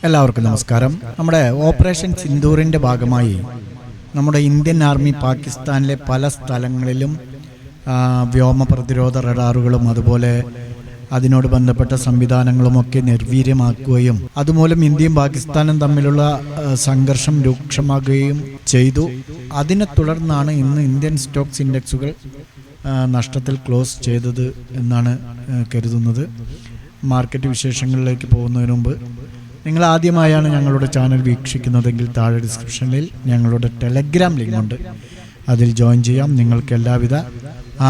എല്ലാവർക്കും നമസ്കാരം. നമ്മുടെ ഓപ്പറേഷൻ സിന്ദൂറിൻ്റെ ഭാഗമായി നമ്മുടെ ഇന്ത്യൻ ആർമി പാകിസ്ഥാനിലെ പല സ്ഥലങ്ങളിലും വ്യോമ പ്രതിരോധ റഡാറുകളും അതുപോലെ അതിനോട് ബന്ധപ്പെട്ട സംവിധാനങ്ങളുമൊക്കെ നിർവീര്യമാക്കുകയും അതുമൂലം ഇന്ത്യയും പാകിസ്ഥാനും തമ്മിലുള്ള സംഘർഷം രൂക്ഷമാകുകയും ചെയ്തു. അതിനെ തുടർന്നാണ് ഇന്ന് ഇന്ത്യൻ സ്റ്റോക്സ് ഇൻഡെക്സുകൾ നഷ്ടത്തിൽ ക്ലോസ് ചെയ്തത് എന്നാണ് കരുതുന്നത്. മാർക്കറ്റ് വിശേഷങ്ങളിലേക്ക് പോകുന്നതിന് മുമ്പ് നിങ്ങൾ ആദ്യമായാണ് ഞങ്ങളുടെ ചാനൽ വീക്ഷിക്കുന്നതെങ്കിൽ താഴെ ഡിസ്ക്രിപ്ഷനിൽ ഞങ്ങളുടെ ടെലഗ്രാം ലിങ്ക് ഉണ്ട്, അതിൽ ജോയിൻ ചെയ്യാം. നിങ്ങൾക്ക് എല്ലാവിധ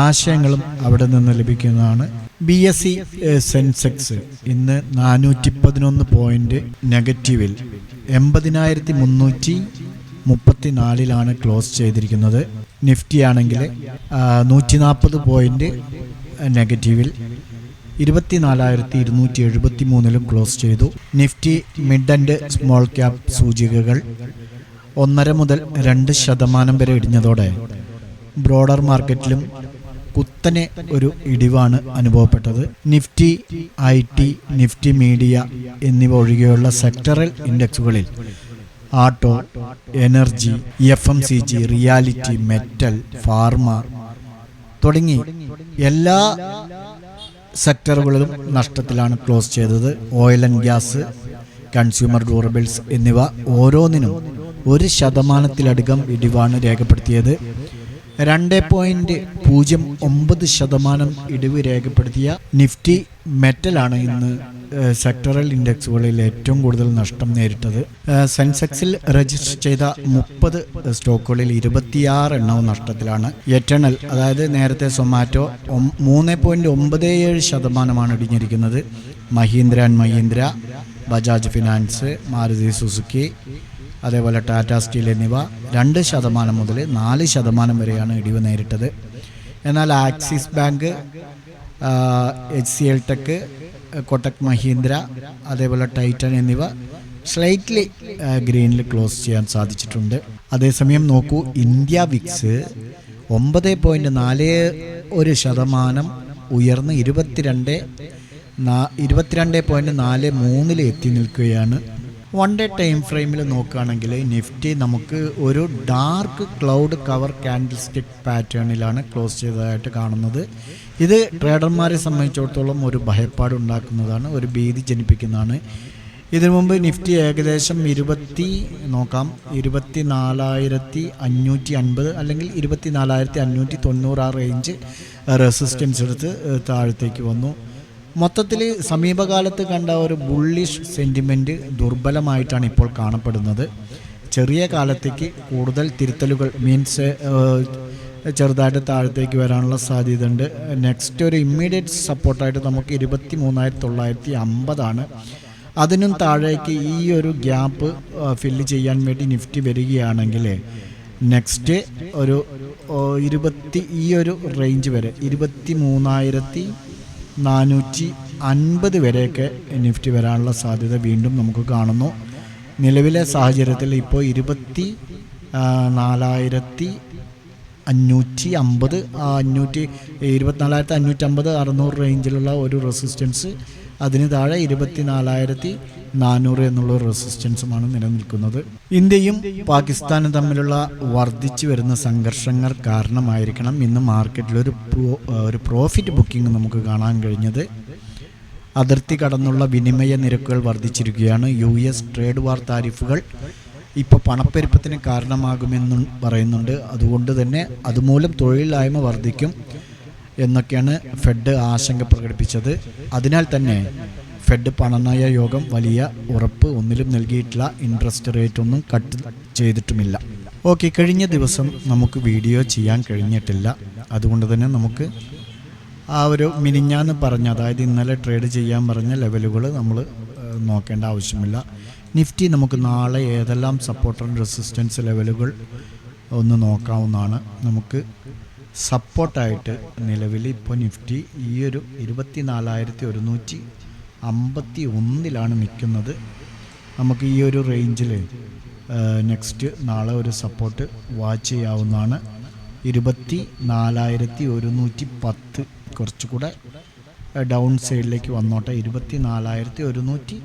ആശയങ്ങളും അവിടെ നിന്ന് ലഭിക്കുന്നതാണ്. BSE സെൻസെക്സ് ഇന്ന് 411 പോയിന്റ് നെഗറ്റീവിൽ 80,334 ക്ലോസ് ചെയ്തിരിക്കുന്നത്. നിഫ്റ്റി ആണെങ്കിൽ 140 പോയിന്റ് നെഗറ്റീവിൽ 24,273 ക്ലോസ് ചെയ്തു. Nifty mid and small cap സൂചികകൾ 1.5 മുതൽ 2% വരെ ഇടിഞ്ഞതോടെ ബ്രോഡർ മാർക്കറ്റിലും കുത്തനെ ഒരു ഇടിവാണ് അനുഭവപ്പെട്ടത്. നിഫ്റ്റി IT, നിഫ്റ്റി മീഡിയ എന്നിവ ഒഴികെയുള്ള സെക്ടറൽ ഇൻഡെക്സുകളിൽ ആട്ടോ, energy, FMCG, reality, metal, pharma തുടങ്ങി എല്ലാ സെക്ടറുകളിലും നഷ്ടത്തിലാണ് ക്ലോസ് ചെയ്തത്. Oil and gas, consumer durables എന്നിവ ഓരോന്നിനും 1% ഇടിവാണ് രേഖപ്പെടുത്തിയത്. 2.09% ഇടിവ് രേഖപ്പെടുത്തിയ നിഫ്റ്റി മെറ്റലാണ് ഇന്ന് സെക്ടറൽ ഇൻഡെക്സുകളിൽ ഏറ്റവും കൂടുതൽ നഷ്ടം നേരിട്ടത്. സെൻസെക്സിൽ രജിസ്റ്റർ ചെയ്ത 30 സ്റ്റോക്കുകളിൽ 26 എണ്ണവും നഷ്ടത്തിലാണ്. എറ്റേണൽ, അതായത് നേരത്തെ സൊമാറ്റോ 3.97% ഇടിഞ്ഞിരിക്കുന്നത്. Mahindra and Mahindra, Bajaj finance, Maruti Suzuki, അതേപോലെ ടാറ്റ സ്റ്റീൽ എന്നിവ 2% മുതൽ 4% വരെയാണ് ഇടിവ് നേരിട്ടത്. എന്നാൽ axis bank, HCL tech, Kotak Mahindra, അതേപോലെ ടൈറ്റൻ എന്നിവ സ്ലൈറ്റ്ലി ഗ്രീനിൽ ക്ലോസ് ചെയ്യാൻ സാധിച്ചിട്ടുണ്ട്. അതേസമയം നോക്കൂ, ഇന്ത്യ വിക്സ് 9.41% ഉയർന്ന് 22.43 എത്തി നിൽക്കുകയാണ്. 1 ഡേ ടൈം ഫ്രെയിമിൽ നോക്കുകയാണെങ്കിൽ നിഫ്റ്റി നമുക്ക് ഒരു dark cloud cover candle stick പാറ്റേണിലാണ് ക്ലോസ് ചെയ്തതായിട്ട് കാണുന്നത്. ഇത് ട്രേഡർമാരെ സംബന്ധിച്ചിടത്തോളം ഒരു ഭയപ്പാട് ഉണ്ടാക്കുന്നതാണ്, ഒരു ഭീതി ജനിപ്പിക്കുന്നതാണ്. ഇതിനു മുമ്പ് നിഫ്റ്റി ഏകദേശം 24,550 അല്ലെങ്കിൽ 24,590 ആ റേഞ്ച് റെസിസ്റ്റൻസ് എടുത്ത് താഴത്തേക്ക് വന്നു. മൊത്തത്തിൽ സമീപകാലത്ത് കണ്ട ഒരു ബുള്ളിഷ് സെൻറ്റിമെൻറ്റ് ദുർബലമായിട്ടാണ് ഇപ്പോൾ കാണപ്പെടുന്നത്. ചെറിയ കാലത്തേക്ക് കൂടുതൽ തിരുത്തലുകൾ ചെറുതായിട്ട് താഴത്തേക്ക് വരാനുള്ള സാധ്യതയുണ്ട്. നെക്സ്റ്റ് ഒരു ഇമ്മീഡിയറ്റ് സപ്പോർട്ടായിട്ട് നമുക്ക് 23,950 അതിനും താഴേക്ക് ഈ ഒരു ഗ്യാപ്പ് ഫില്ല് ചെയ്യാൻ വേണ്ടി നിഫ്റ്റി വരികയാണെങ്കിൽ നെക്സ്റ്റ് ഒരു ഈ ഒരു റേഞ്ച് വരെ 23,450 വരെയൊക്കെ നിഫ്റ്റി വരാനുള്ള സാധ്യത വീണ്ടും നമുക്ക് കാണുന്നു. നിലവിലെ സാഹചര്യത്തിൽ ഇപ്പോൾ 24,550 24,550 റേഞ്ചിലുള്ള ഒരു റെസിസ്റ്റൻസ്, അതിന് താഴെ 24,400 എന്നുള്ള റെസിസ്റ്റൻസുമാണ് നിലനിൽക്കുന്നത്. ഇന്ത്യയും പാകിസ്ഥാനും തമ്മിലുള്ള വർദ്ധിച്ചു വരുന്ന സംഘർഷങ്ങൾ കാരണമായിരിക്കണം ഇന്ന് മാർക്കറ്റിൽ ഒരു പ്രോഫിറ്റ് ബുക്കിംഗ് നമുക്ക് കാണാൻ കഴിഞ്ഞത്. അതിർത്തി കടന്നുള്ള വിനിമയ നിരക്കുകൾ വർദ്ധിച്ചിരിക്കുകയാണ്. US ട്രേഡ് വാർ താരിഫുകൾ ഇപ്പോൾ പണപ്പെരുപ്പത്തിന് കാരണമാകുമെന്നും പറയുന്നുണ്ട്. അതുകൊണ്ട് തന്നെ അതുമൂലം തൊഴിലില്ലായ്മ വർദ്ധിക്കും എന്നൊക്കെയാണ് ഫെഡ് ആശങ്ക പ്രകടിപ്പിച്ചത്. അതിനാൽ തന്നെ ഫെഡ് പണനയ യോഗം വലിയ ഉറപ്പ് ഒന്നിലും നൽകിയിട്ടില്ല. ഇൻട്രസ്റ്റ് റേറ്റ് ഒന്നും കട്ട് ചെയ്തിട്ടുമില്ല. ഓക്കെ, കഴിഞ്ഞ ദിവസം നമുക്ക് വീഡിയോ ചെയ്യാൻ കഴിഞ്ഞിട്ടില്ല. അതുകൊണ്ട് തന്നെ നമുക്ക് ആ ഒരു മിനിഞ്ഞാന്ന് പറഞ്ഞ, അതായത് ഇന്നലെ ട്രേഡ് ചെയ്യാൻ പറഞ്ഞ ലെവലുകൾ നമ്മൾ നോക്കേണ്ട ആവശ്യമില്ല. നിഫ്റ്റി നമുക്ക് നാളെ ഏതെല്ലാം സപ്പോർട്ട് ആൻഡ് റെസിസ്റ്റൻസ് ലെവലുകൾ ഒന്ന് നോക്കാവുന്നതാണ്. നമുക്ക് സപ്പോർട്ടായിട്ട് നിലവിൽ ഇപ്പോൾ നിഫ്റ്റി ഈ ഒരു 24,151 നിൽക്കുന്നത്. നമുക്ക് ഈ ഒരു റേഞ്ചിൽ നെക്സ്റ്റ് നാളെ ഒരു സപ്പോർട്ട് വാച്ച് ചെയ്യാവുന്നതാണ്. 24,110 കുറച്ചുകൂടെ ഡൗൺ സൈഡിലേക്ക് വന്നോട്ടെ. 24,110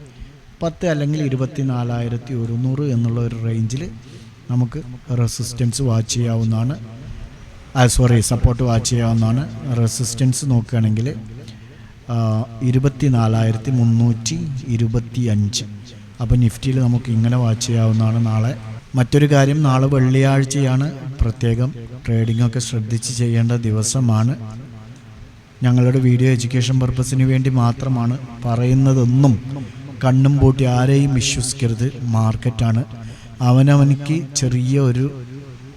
10 അല്ലെങ്കിൽ 24,100 എന്നുള്ള ഒരു റേഞ്ചിൽ നമുക്ക് റെസിസ്റ്റൻസ് വാച്ച് ചെയ്യാവുന്നതാണ്. സപ്പോർട്ട് വാച്ച് ചെയ്യാവുന്നതാണ്. റെസിസ്റ്റൻസ് നോക്കുകയാണെങ്കിൽ 24,325. അപ്പോൾ നിഫ്റ്റിയിൽ നമുക്ക് ഇങ്ങനെ വാച്ച് ചെയ്യാവുന്നതാണ് നാളെ. മറ്റൊരു കാര്യം, നാളെ വെള്ളിയാഴ്ചയാണ്. പ്രത്യേകം ട്രേഡിംഗ് ഒക്കെ ശ്രദ്ധിച്ച് ചെയ്യേണ്ട ദിവസമാണ്. ഞങ്ങളുടെ വീഡിയോ എഡ്യൂക്കേഷൻ പർപ്പസിന് വേണ്ടി മാത്രമാണ്. പറയുന്നതൊന്നും കണ്ണും പൂട്ടി ആരെയും വിശ്വസിക്കരുത്. മാർക്കറ്റാണ്. അവനവനിക്ക് ചെറിയ ഒരു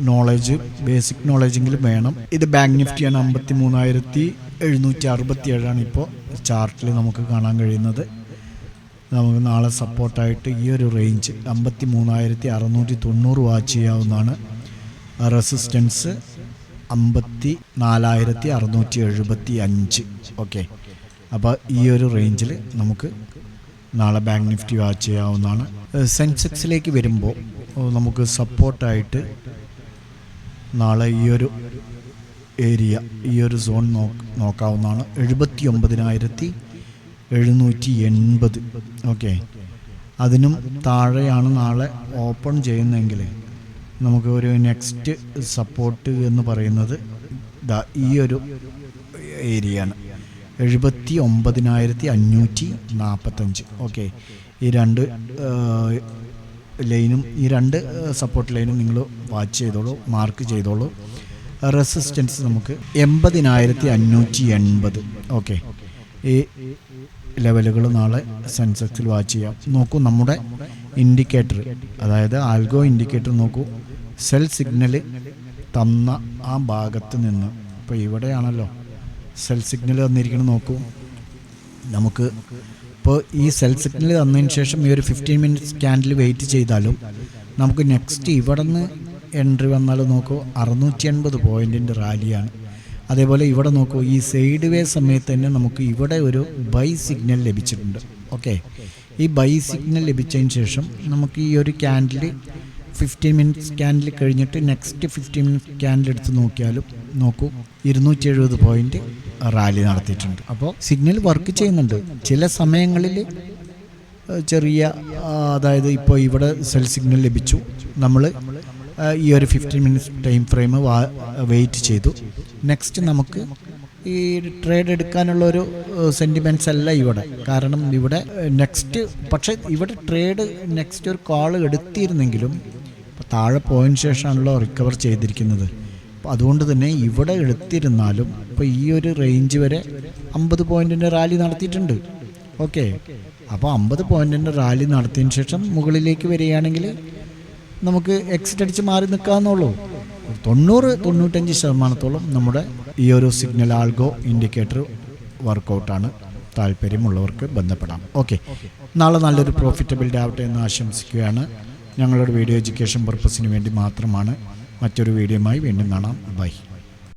നോളജ്, ബേസിക് നോളജെങ്കിലും വേണം. ഇത് ബാങ്ക് നിഫ്റ്റിയാണ്. 53,767 ഇപ്പോൾ ചാർട്ടിൽ നമുക്ക് കാണാൻ കഴിയുന്നത്. നമുക്ക് നാളെ സപ്പോർട്ടായിട്ട് ഈ ഒരു റേഞ്ച് 53,690 വാച്ച് ചെയ്യാവുന്നതാണ്. റെസിസ്റ്റൻസ് 54,675. ഓക്കെ, അപ്പോൾ ഈ ഒരു റേഞ്ചിൽ നമുക്ക് നാളെ ബാങ്ക് നിഫ്റ്റി വാച്ച് ചെയ്യാവുന്നതാണ്. സെൻസെക്സിലേക്ക് വരുമ്പോൾ നമുക്ക് സപ്പോർട്ടായിട്ട് നാളെ ഈ ഒരു ഏരിയ, ഈ ഒരു സോൺ നോക്കാവുന്നതാണ്. 79,780. ഓക്കെ, അതിനും താഴെയാണ് നാളെ ഓപ്പൺ ചെയ്യുന്നതെങ്കിൽ നമുക്ക് ഒരു നെക്സ്റ്റ് സപ്പോർട്ട് എന്ന് പറയുന്നത് ഈ ഒരു ഏരിയയാണ്. 79,545. ഓക്കെ, ഈ രണ്ട് ലൈനും, ഈ രണ്ട് സപ്പോർട്ട് ലൈനും നിങ്ങൾ വാച്ച് ചെയ്തോളൂ, മാർക്ക് ചെയ്തോളൂ. റെസിസ്റ്റൻസ് നമുക്ക് 80,580. ഓക്കെ, ഈ ലെവലുകൾ നാളെ സെൻസെക്സിൽ വാച്ച് ചെയ്യാം. നോക്കൂ, നമ്മുടെ ഇൻഡിക്കേറ്റർ, അതായത് ആൽഗോ ഇൻഡിക്കേറ്റർ നോക്കൂ. സെൽ സിഗ്നൽ തന്ന ആ ഭാഗത്ത് നിന്ന്, ഇപ്പോൾ ഇവിടെയാണല്ലോ സെൽ സിഗ്നൽ തന്നിരിക്കണം. നോക്കൂ, നമുക്ക് ഇപ്പോൾ ഈ സെൽ സിഗ്നൽ തന്നതിന് ശേഷം ഈ ഒരു 15 മിനിറ്റ്സ് ക്യാൻഡിൽ വെയിറ്റ് ചെയ്താലും നമുക്ക് നെക്സ്റ്റ് ഇവിടെ നിന്ന് എൻട്രി വന്നാലും നോക്കൂ 680 പോയിൻറ്റിൻ്റെ റാലിയാണ്. അതേപോലെ ഇവിടെ നോക്കൂ, ഈ സൈഡ് വേ സമയത്ത് തന്നെ നമുക്ക് ഇവിടെ ഒരു ബൈ സിഗ്നൽ ലഭിച്ചിട്ടുണ്ട്. ഓക്കെ, ഈ ബൈ സിഗ്നൽ ലഭിച്ചതിന് ശേഷം നമുക്ക് ഈ ഒരു ക്യാൻഡിൽ 15 മിനിറ്റ്സ് ക്യാൻഡിൽ കഴിഞ്ഞിട്ട് നെക്സ്റ്റ് 15 മിനിറ്റ്സ് ക്യാൻഡിൽ എടുത്ത് നോക്കിയാലും നോക്കൂ 270 പോയിൻറ്റ് റാലി നടത്തിയിട്ടുണ്ട്. അപ്പോൾ സിഗ്നൽ വർക്ക് ചെയ്യുന്നുണ്ട്. ചില സമയങ്ങളിൽ ചെറിയ, അതായത് ഇപ്പോൾ ഇവിടെ സെൽ സിഗ്നൽ ലഭിച്ചു, നമ്മൾ ഈ ഒരു 15 മിനിറ്റ്സ് ടൈം ഫ്രെയിം വെയിറ്റ് ചെയ്തു. നെക്സ്റ്റ് നമുക്ക് ഈ ട്രേഡ് എടുക്കാനുള്ളൊരു സെൻറ്റിമെൻറ്റ്സ് അല്ല ഇവിടെ. കാരണം ഇവിടെ നെക്സ്റ്റ്, പക്ഷേ ഇവിടെ ട്രേഡ് നെക്സ്റ്റ് ഒരു കോൾ എടുത്തിരുന്നെങ്കിലും താഴെ പോയതിന് ശേഷമാണല്ലോ റിക്കവർ ചെയ്തിരിക്കുന്നത്. അപ്പോൾ അതുകൊണ്ട് തന്നെ ഇവിടെ എടുത്തിരുന്നാലും ഇപ്പോൾ ഈ ഒരു റേഞ്ച് വരെ 50 പോയിൻറ്റിൻ്റെ റാലി നടത്തിയിട്ടുണ്ട്. ഓക്കെ, അപ്പോൾ 50 പോയിൻറ്റിൻ്റെ റാലി നടത്തിയതിന് ശേഷം മുകളിലേക്ക് വരികയാണെങ്കിൽ നമുക്ക് എക്സിറ്റ് അടിച്ച് മാറി നിൽക്കാമെന്നുള്ളൂ. 90-95% നമ്മുടെ ഈ ഒരു സിഗ്നൽ ആൽഗോ ഇൻഡിക്കേറ്റർ വർക്കൗട്ടാണ്. താല്പര്യമുള്ളവർക്ക് ബന്ധപ്പെടാം. ഓക്കെ, നാളെ നല്ലൊരു പ്രോഫിറ്റബിൾ ഡേ ആവട്ടെ എന്ന് ആശംസിക്കുകയാണ്. ഞങ്ങളുടെ വീഡിയോ എഡ്യൂക്കേഷൻ പർപ്പസിന് വേണ്ടി മാത്രമാണ്. മറ്റൊരു വീഡിയോയുമായി വീണ്ടും കാണാം. ബൈ.